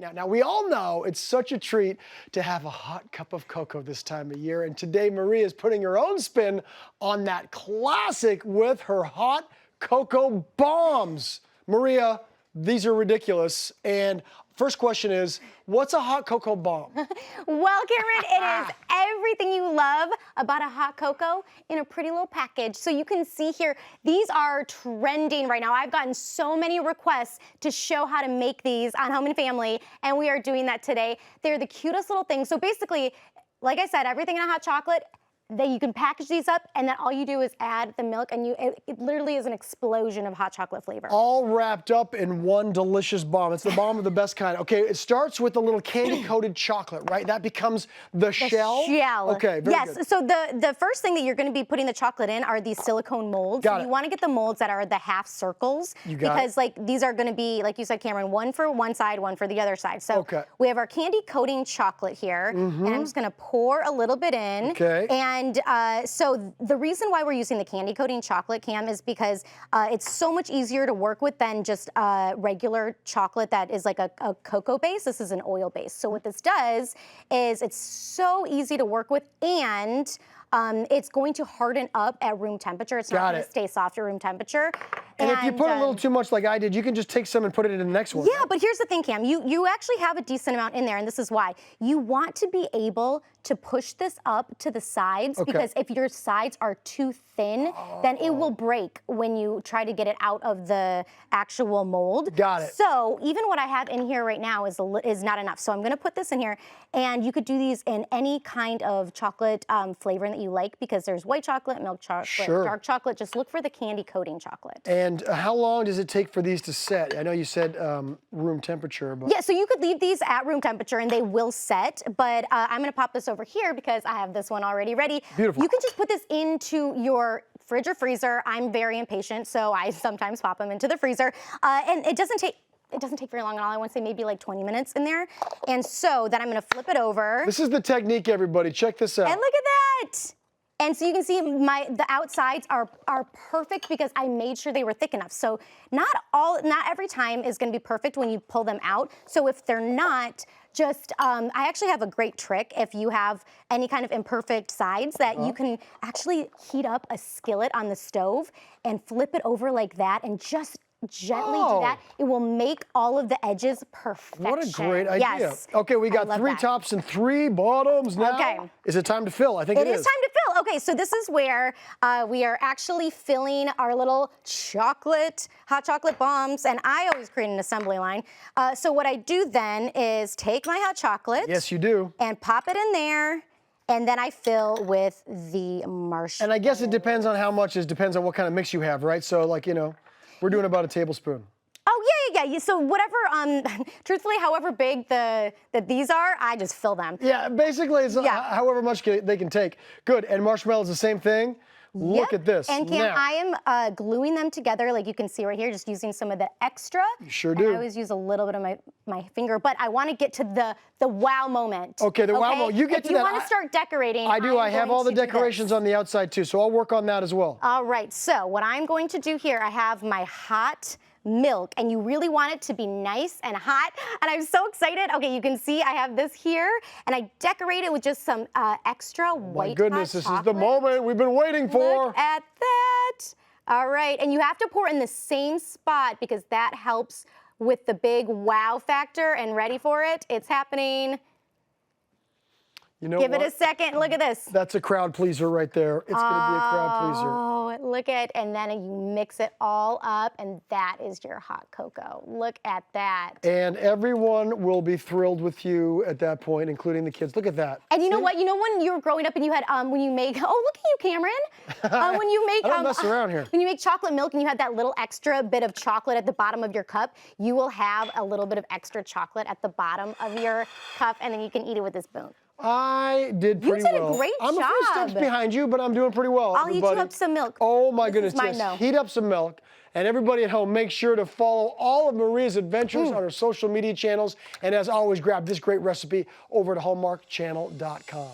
now. Now, we all know it's such a treat to have a hot cup of cocoa this time of year, and today Maria is putting her own spin on that classic with her hot cocoa bombs. Maria, these are ridiculous, and first question is, what's a hot cocoa bomb? Well, Cameron, it is everything you love about a hot cocoa in a pretty little package. So you can see here, these are trending right now. I've gotten so many requests to show how to make these on Home and Family, and we are doing that today. They're the cutest little things. So basically, like I said, everything in a hot chocolate, you can package these up, and then all you do is add the milk, and it literally is an explosion of hot chocolate flavor. All wrapped up in one delicious bomb. It's the bomb of the best kind. Okay, it starts with a little candy-coated chocolate, right? That becomes the shell? Shell. Okay, very good. Yes, so the first thing that you're going to be putting the chocolate in are these silicone molds. Got it. You want to get the molds that are the half circles. You got because like these are going to be, like you said, Cameron, one for one side, one for the other side. So we have our candy coating chocolate here, and I'm just going to pour a little bit in. Okay. And so the reason why we're using the candy coating chocolate, Cam, is because it's so much easier to work with than just regular chocolate that is like a cocoa base. This is an oil base. So what this does is it's so easy to work with, and it's going to harden up at room temperature. It's not going to stay soft at room temperature. And if you put a little too much like I did, you can just take some and put it in the next one. Yeah, right? But here's the thing, Cam. You actually have a decent amount in there, and this is why. You want to be able to push this up to the sides, because if your sides are too thin, then it will break when you try to get it out of the actual mold. Got it. So even what I have in here right now is not enough. So I'm going to put this in here, and you could do these in any kind of chocolate flavoring that you like, because there's white chocolate, milk chocolate, dark chocolate. Just look for the candy coating chocolate. And how long does it take for these to set? I know you said room temperature, but... Yeah, so you could leave these at room temperature and they will set, but I'm gonna pop this over here because I have this one already ready. Beautiful. You can just put this into your fridge or freezer. I'm very impatient, so I sometimes pop them into the freezer. And it doesn't take very long at all. I want to say maybe like 20 minutes in there. And so then I'm gonna flip it over. This is the technique, everybody. Check this out. And look at that! And so you can see the outsides are perfect because I made sure they were thick enough. So not every time is going to be perfect when you pull them out. So if they're not, just I actually have a great trick. If you have any kind of imperfect sides, that you can actually heat up a skillet on the stove and flip it over like that, and just gently do that. It will make all of the edges perfection. What a great idea. Yes. Okay, we got 3 tops and 3 bottoms now. Okay. Is it time to fill? I think it is. It is time to fill. Okay, so this is where we are actually filling our little hot chocolate bombs, and I always create an assembly line. So what I do then is take my hot chocolate. Yes, you do. And pop it in there. And then I fill with the marshmallow. And I guess it depends on how much. Depends on what kind of mix you have, right? So like, you know, we're doing about a tablespoon. Oh, yeah. So whatever, truthfully, however big that these are, I just fill them. Yeah, basically it's however much they can take. Good, and marshmallows the same thing. Look at this. And Cam, I am gluing them together, like you can see right here, just using some of the extra. You sure do. I always use a little bit of my finger, but I want to get to the wow moment. Okay, the wow moment. You get to that. If you want to start decorating, I do. I have all the decorations on the outside too, so I'll work on that as well. All right, so what I'm going to do here, I have my hot milk, and you really want it to be nice and hot, and I'm so excited. Okay, you can see I have this here, and I decorate it with just some extra white My goodness, this chocolate. is the moment we've been waiting for. Look at that. All right, and you have to pour in the same spot because that helps with the big wow factor. And ready for it? It's happening. You know Give it a second. Look at this. That's a crowd pleaser right there. It's going to be a crowd pleaser. Oh, look at, and then you mix it all up, and that is your hot cocoa. Look at that. And everyone will be thrilled with you at that point, including the kids. Look at that. And you know what? You know when you were growing up and you had, when you make, oh, look at you, Cameron. When you make, I don't mess around here. When you make chocolate milk and you have that little extra bit of chocolate at the bottom of your cup, you will have a little bit of extra chocolate at the bottom of your cup, and then you can eat it with this spoon. I did pretty well. You did a great job. I'm a few steps behind you, but I'm doing pretty well. I'll heat you up some milk. Oh my goodness, mine, though. Heat up some milk. And everybody at home, make sure to follow all of Maria's adventures on her social media channels. And as always, grab this great recipe over at hallmarkchannel.com.